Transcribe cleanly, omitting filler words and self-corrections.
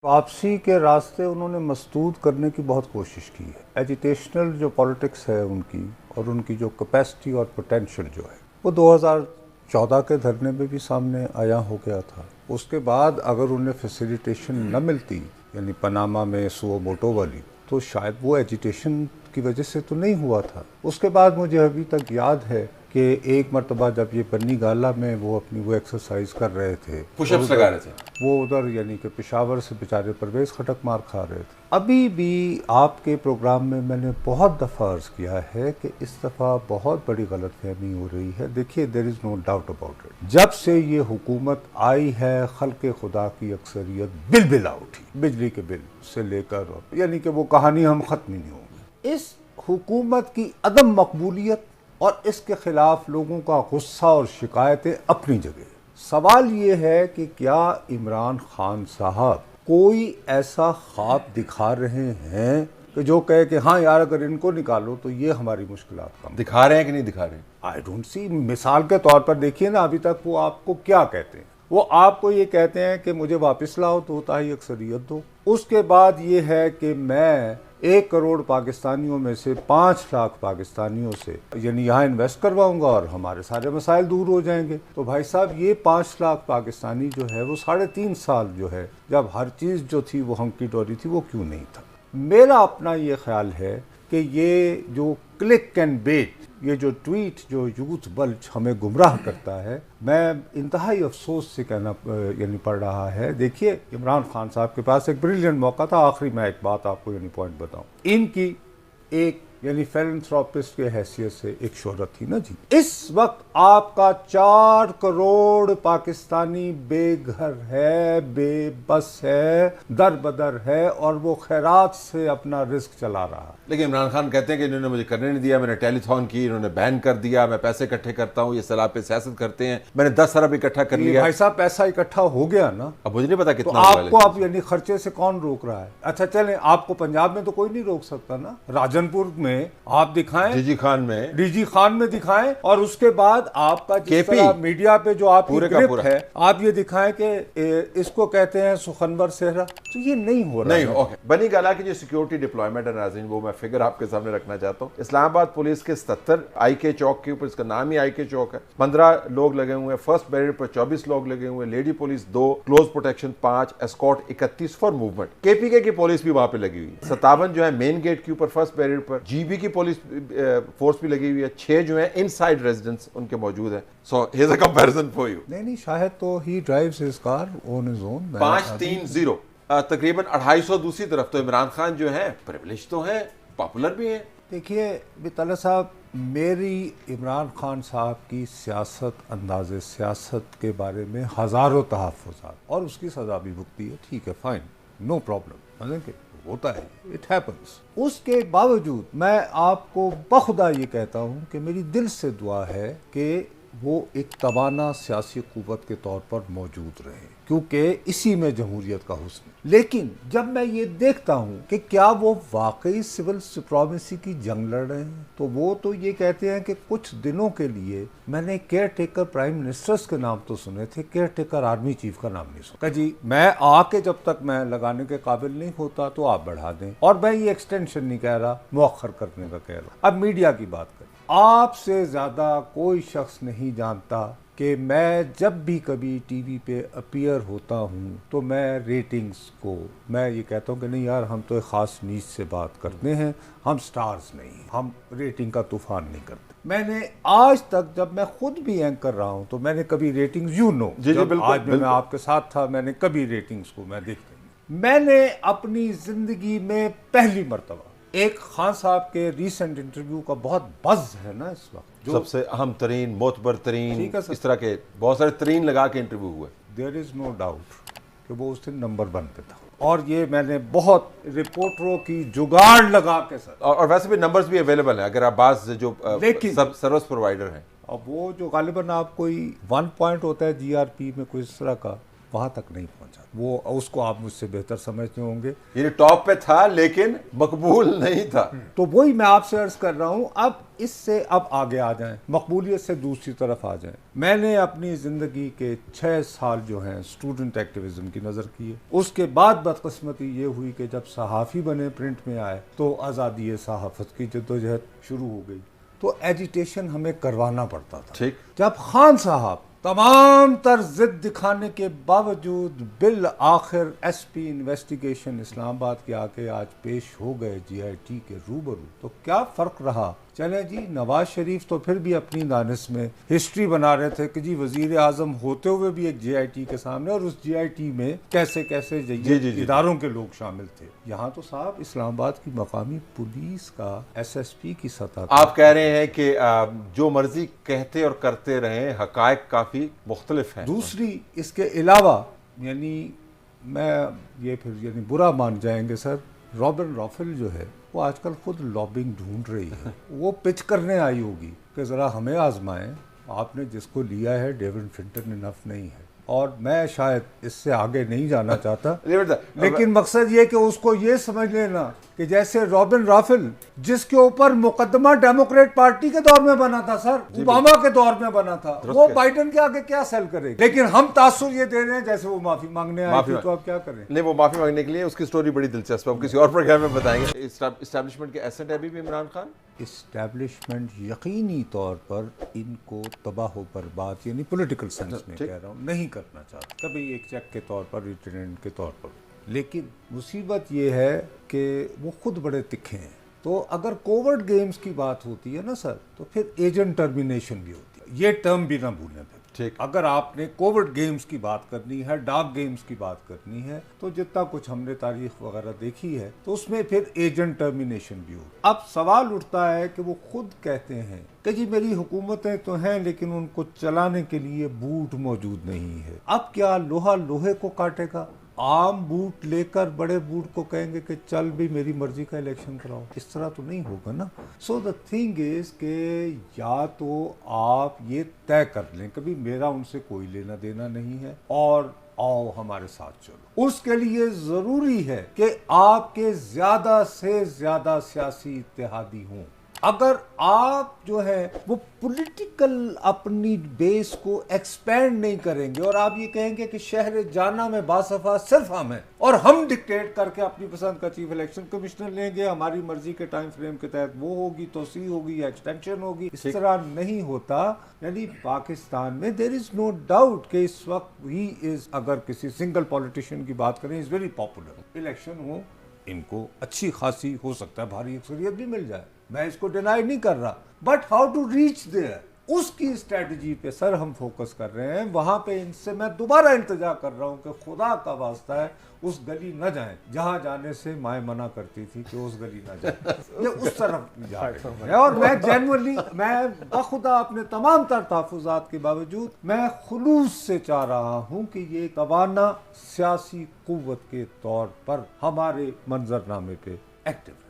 वापसी के रास्ते उन्होंने मसदूद करने की बहुत कोशिश की है। एजिटेशनल जो पॉलिटिक्स है उनकी और उनकी जो कैपेसिटी और पोटेंशियल जो है वो 2014 के धरने में भी सामने आया हो गया था। उसके बाद अगर उन्हें फैसिलिटेशन न मिलती, यानी पनामा में सुओ मोटो वाली, तो शायद वो एजिटेशन की वजह से तो नहीं हुआ था। उसके बाद मुझे अभी तक याद है कि एक मरतबा जब ये बन्नी गाला में वो अपनी वो एक्सरसाइज कर रहे थे, पुशअप्स लगा रहे थे, वो उधर यानी कि पेशावर से बेचारे परवेज खटक मार खा रहे थे। अभी भी आपके प्रोग्राम में मैंने बहुत दफ़ा अर्ज़ किया है कि इस दफ़ा बहुत बड़ी गलतफहमी हो रही है। देखिए, there is no doubt about it, जब से ये हुकूमत आई है खल्क़े खुदा की अक्सरियत बिल बिला उठी, बिजली के बिल से लेकर, यानी कि वो कहानी हम ख़त्म ही नहीं होंगे। इस हुकूमत की अदम मकबूलियत और इसके खिलाफ लोगों का गुस्सा और शिकायतें अपनी जगह। सवाल ये है कि क्या इमरान खान साहब कोई ऐसा ख्वाब दिखा रहे हैं कि जो कहे कि हाँ यार, अगर इनको निकालो तो ये हमारी मुश्किलात कम। दिखा रहे हैं कि नहीं दिखा रहे हैं? I don't see. मिसाल के तौर पर देखिए ना, अभी तक वो आपको क्या कहते हैं? वो आपको ये कहते हैं कि मुझे वापस लाओ तो होता ही अक्सरियत दो। उसके बाद ये है कि मैं 1 करोड़ पाकिस्तानियों में से 5 लाख पाकिस्तानियों से यानी यहाँ इन्वेस्ट करवाऊंगा और हमारे सारे मसाइल दूर हो जाएंगे। तो भाई साहब, ये 5 लाख पाकिस्तानी जो है वो 3.5 साल जो है, जब हर चीज़ जो थी वो हंकी डोरी थी, वो क्यों नहीं था? मेरा अपना ये ख्याल है कि ये जो क्लिक एंड बेट, ये जो ट्वीट जो यूथ बल्ज हमें गुमराह करता है, मैं इंतहाई अफसोस से कहना यानी पड़ रहा है। देखिए, इमरान खान साहब के पास एक ब्रिलियंट मौका था। आखिरी मैं एक बात आपको यानी पॉइंट बताऊं, इनकी एक यानी फिलैंथ्रोपिस्ट के हैसियत से एक शोहरत थी ना जी। इस वक्त आपका 4 करोड़ पाकिस्तानी बेघर है, बेबस है, दर बदर है और वो खैरात से अपना रिस्क चला रहा है। लेकिन इमरान खान कहते हैं कि इन्होंने मुझे करने नहीं दिया, मैंने टेलीथॉन की, इन्होंने बैन कर दिया, मैं पैसे इकट्ठे करता हूँ, ये सलाब पे सियासत करते हैं, मैंने 10 अरब इकट्ठा कर लिया। भाई साहब, पैसा इकट्ठा हो गया ना, अब मुझे नहीं पता तो कितना आपको आप यानी खर्चे से कौन रोक रहा है? अच्छा चलें, आपको पंजाब में तो कोई नहीं रोक सकता ना। राजनपुर में आप दिखाएं, डीजी खान में दिखाएं, और उसके बाद आपका जिस तरह मीडिया पे जो आपकी ग्रिप है, आप ये दिखाएं कि इसको कहते हैं सुखनवर सेहरा, तो ये नहीं हो रहा। नहीं, ओके। बनी गाला की जो सिक्योरिटी डिप्लॉयमेंट है नाज़रीन, वो मैं फिगर आपके सामने रखना चाहता हूँ। इस्लामाबाद पुलिस के 77 IK चौक के ऊपर, इसका नाम ही IK चौक है, 15 लोग लगे हुए हैं। फर्स्ट बैरियर पर 24 लोग लगे हुए हैं। Lady police 2, close protection 5, escort 31 for movement. KPK की पुलिस भी वहां पे लगी हुई है। 57 जो है मेन गेट के ऊपर फर्स्ट बैरियर पर। GB की पुलिस फोर्स भी लगी हुई है। 6 जो है इनसाइड रेजिडेंस उनके मौजूद है। So here's a comparison for you. नहीं, शायद तो ही drives his car on his own. 530 तकरीबन 250 दूसरी तरफ। तो इमरान खान जो है प्रिविलेज तो है, पॉपुलर भी है। देखिए बितला साहब, मेरी इमरान खान साहब की सियासत, अंदाज़े सियासत के बारे में हज़ारों तहफ़्फ़ुज़ात, और उसकी सज़ा भी भुगती है, ठीक है, फाइन, नो प्रॉब्लम, मतलब कि होता है, इट हैपन्स। उसके बावजूद मैं आपको बखुदा ये कहता हूँ कि मेरी दिल से दुआ है कि वो एक तवाना सियासी क़ुव्वत के तौर पर मौजूद रहे, क्योंकि इसी में जमहूरियत का हुस्न। लेकिन जब मैं ये देखता हूँ कि क्या वो वाकई सिविल सुप्रीमेसी की जंग लड़ रहे हैं, तो वो तो ये कहते हैं कि कुछ दिनों के लिए मैंने केयर टेकर प्राइम मिनिस्टर्स के नाम तो सुने थे, केयर टेकर आर्मी चीफ का नाम नहीं सुना। जी, मैं आके जब तक मैं लगाने के काबिल नहीं होता तो आप बढ़ा दें, और मैं ये एक्सटेंशन नहीं कह रहा, मुअख्खर करने का कह रहा। अब मीडिया की बात करें, आपसे ज़्यादा कोई शख्स नहीं जानता कि मैं जब भी कभी टीवी पे अपीयर होता हूँ तो मैं रेटिंग्स को, मैं ये कहता हूँ कि नहीं यार, हम तो एक ख़ास नीच से बात करते हैं, हम स्टार्स नहीं, हम रेटिंग का तूफान नहीं करते। मैंने आज तक, जब मैं खुद भी एंकर रहा हूँ, तो मैंने कभी रेटिंग्स, यू नो, आज मैं आपके साथ था, मैंने कभी रेटिंग्स को मैं देखता नहीं। मैंने अपनी ज़िंदगी में पहली मरतबा एक खान साहब के रीसेंट इंटरव्यू का बहुत बज़ है ना इस वक्त, जो सबसे अहम तरीन, मोतबर तरीन, इस तरह के बहुत सारे तरीन लगा के इंटरव्यू हुए। देयर इज़ नो डाउट कि वो उस दिन नंबर 1 पे था, और ये मैंने बहुत रिपोर्टरों की जुगाड़ लगा के सर, और वैसे भी नंबर्स भी अवेलेबल हैं अगर आप बात जो सब सर्विस प्रोवाइडर हैं। अब वो जो गालिबन आप कोई 1 पॉइंट होता है GRP में, कोई इस तरह का, وہاں تک نہیں پہنچا. وہ اس کو آپ مجھ سے بہتر سمجھتے ہوں گے. یہ ٹاپ پہ تھا لیکن مقبول نہیں تھا. تو وہی میں آپ سے عرض کر رہا ہوں. اب اس سے اب آگے آ جائیں, مقبولیت سے دوسری طرف آ جائیں. میں نے اپنی زندگی کے 6 سال جو ہیں اسٹوڈنٹ ایکٹیویزم کی نظر کیے. اس کے بعد بدقسمتی یہ ہوئی کہ جب صحافی بنے, پرنٹ میں آئے, تو آزادی صحافت کی جدوجہد شروع ہو گئی. تو ایجیٹیشن ہمیں کروانا پڑتا تھا. ٹھیک. جب خان صاحب تمام تر ضد دکھانے کے باوجود بالآخر ایس پی انویسٹیگیشن اسلام آباد کے آ کے آج پیش ہو گئے جی آئی ٹی کے روبرو, تو کیا فرق رہا؟ چلیں جی, نواز شریف تو پھر بھی اپنی دانش میں ہسٹری بنا رہے تھے کہ جی وزیر اعظم ہوتے ہوئے بھی ایک جی آئی ٹی کے سامنے, اور اس جی آئی ٹی میں کیسے کیسے اداروں کے لوگ شامل تھے. یہاں تو صاحب اسلام آباد کی مقامی پولیس کا ایس ایس پی کی سطح, آپ کہہ رہے ہیں کہ جو مرضی کہتے اور کرتے رہیں, حقائق کافی مختلف ہیں. دوسری اس کے علاوہ, یعنی میں یہ پھر یعنی برا مان جائیں گے سر, رابن رافل جو ہے وہ آج کل خود لابنگ ڈھونڈ رہی ہے. وہ پچ کرنے آئی ہوگی کہ ذرا ہمیں آزمائیں, آپ نے جس کو لیا ہے ڈیوڈ فنٹن انف نہیں ہے. اور میں شاید اس سے آگے نہیں جانا چاہتا, لیکن مقصد یہ کہ اس کو یہ سمجھ لینا کہ جیسے رابن رافل جس کے اوپر مقدمہ ڈیموکریٹ پارٹی کے دور میں بنا تھا سر, اوباما کے دور میں بنا تھا, وہ بائیڈن کے آگے کیا سیل کرے گا. لیکن ہم تاثر یہ دے رہے ہیں جیسے وہ معافی مانگنے آئے تھے, تو اب کیا کریں. نہیں, وہ معافی مانگنے کے لیے اس کی سٹوری بڑی دلچسپ ہے, کسی اور پروگرام میں بتائیں گے. اسٹیبلشمنٹ کے ایسٹ ہے ابھی بھی عمران خان. اسٹیبلشمنٹ یقینی طور پر ان کو تباہ و برباد, یعنی پولیٹیکل سینس میں کہہ رہا ہوں, نہیں کرنا چاہتا. کبھی ایک چیک کے طور پر, ریٹرننٹ کے طور پر. لیکن مصیبت یہ ہے کہ وہ خود بڑے تکھے ہیں. تو اگر کوورڈ گیمز کی بات ہوتی ہے نا سر, تو پھر ایجنٹ ٹرمینیشن بھی ہوتی ہے. یہ ٹرم بھی نہ بھولیں. پھر ٹھیک. اگر آپ نے کوورڈ گیمز کی بات کرنی ہے, ڈارک گیمز کی بات کرنی ہے, تو جتنا کچھ ہم نے تاریخ وغیرہ دیکھی ہے, تو اس میں پھر ایجنٹ ٹرمینیشن بھی ہو. اب سوال اٹھتا ہے کہ وہ خود کہتے ہیں کہ جی میری حکومتیں تو ہیں لیکن ان کو چلانے کے لیے بوٹ موجود نہیں ہے. اب کیا لوہا لوہے کو کاٹے گا؟ عام بوٹ لے کر بڑے بوٹ کو کہیں گے کہ چل بھی میری مرضی کا الیکشن کراؤ. اس طرح تو نہیں ہوگا نا. سو دا تھنگ از کہ یا تو آپ یہ طے کر لیں کبھی میرا ان سے کوئی لینا دینا نہیں ہے, اور آؤ ہمارے ساتھ چلو. اس کے لیے ضروری ہے کہ آپ کے زیادہ سے زیادہ سیاسی اتحادی ہوں. اگر آپ جو ہے وہ پولیٹیکل اپنی بیس کو ایکسپینڈ نہیں کریں گے, اور آپ یہ کہیں گے کہ شہر جانا میں باصفا صرف ہم ہیں, اور ہم ڈکٹیٹ کر کے اپنی پسند کا چیف الیکشن کمشنر لیں گے, ہماری مرضی کے ٹائم فریم کے تحت وہ ہوگی, توسیع ہوگی یا ایکسٹینشن ہوگی, اس طرح نہیں ہوتا. یعنی پاکستان میں دیر از نو ڈاؤٹ کہ اس وقت ہی از, اگر کسی سنگل پولیٹیشین کی بات کریں, از ویری پاپولر. الیکشن ہو, ان کو اچھی خاصی ہو سکتا ہے بھاری اکثریت بھی مل جائے, میں اس کو ڈینائی نہیں کر رہا, but how to reach there, اس کی اسٹریٹجی پہ سر ہم فوکس کر رہے ہیں. وہاں پہ ان سے میں دوبارہ التجا کر رہا ہوں کہ خدا کا واسطہ ہے اس گلی نہ جائیں جہاں جانے سے مائیں منع کرتی تھی کہ اس گلی نہ جائیں, یہ اس طرف جا رہے ہیں. اور میں جینوئنلی, میں بخدا اپنے تمام تر تحفظات کے باوجود میں خلوص سے چاہ رہا ہوں کہ یہ توانا سیاسی قوت کے طور پر ہمارے منظرنامے پہ ایکٹیو ہے.